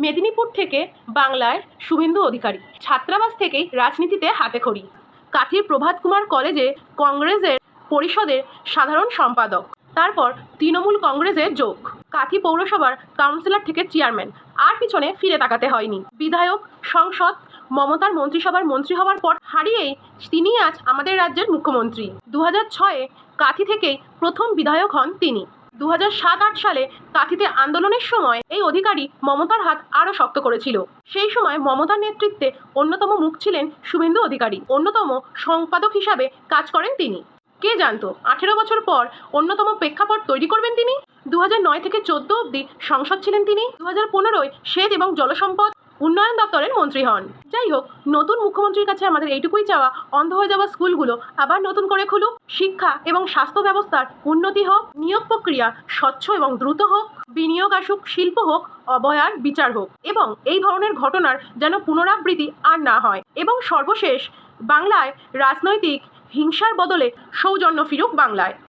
মেদিনীপুর থেকে বাংলায় শুভেন্দু অধিকারী, ছাত্রাবাস থেকেই রাজনীতিতে হাতেখড়ি, কাঁথির প্রভাত কুমার কলেজে কংগ্রেসের পরিষদের সাধারণ সম্পাদক, তারপর তৃণমূল কংগ্রেসে যোগ, কাঁথি পৌরসভার কাউন্সিলর থেকে চেয়ারম্যান, আর পিছনে ফিরে তাকাতে হয়নি। বিধায়ক, সংসদ, মমতার মন্ত্রিসভার মন্ত্রী হওয়ার পর হারিয়েই তিনি আজ আমাদের রাজ্যের মুখ্যমন্ত্রী। 2006-এ কাঁথি থেকেই প্রথম বিধায়ক হন তিনি। 2007-8 সালে কাঁথিতে আন্দোলনের সময় এই অধিকারী মমতার হাত আরও শক্ত করেছিল। সেই সময় মমতার নেতৃত্বে অন্যতম মুখ ছিলেন শুভেন্দু অধিকারী, অন্যতম সম্পাদক হিসাবে কাজ করেন তিনি। কে জানতো 18 বছর পর অন্যতম প্রেক্ষাপট তৈরি করবেন তিনি। 2009 থেকে 14 অবধি সংসদ ছিলেন তিনি। 2015-য় সেচ এবং জলসম্পদ উন্নয়ন দপ্তরের মন্ত্রী হন। যাই হোক, নতুন মুখ্যমন্ত্রীর কাছে আমাদের এইটুকুই চাওয়া, অন্ধ হয়ে যাওয়া স্কুলগুলো আবার নতুন করে খুলুক, শিক্ষা এবং স্বাস্থ্য ব্যবস্থার উন্নতি হোক, নিয়োগ প্রক্রিয়া স্বচ্ছ এবং দ্রুত হোক, বিনিয়োগ আসুক, শিল্প হোক, অবহেলার বিচার হোক এবং এই ধরনের ঘটনার যেন পুনরাবৃত্তি আর না হয়, এবং সর্বশেষ বাংলায় রাজনৈতিক হিংসার বদলে সৌজন্য ফিরুক বাংলায়।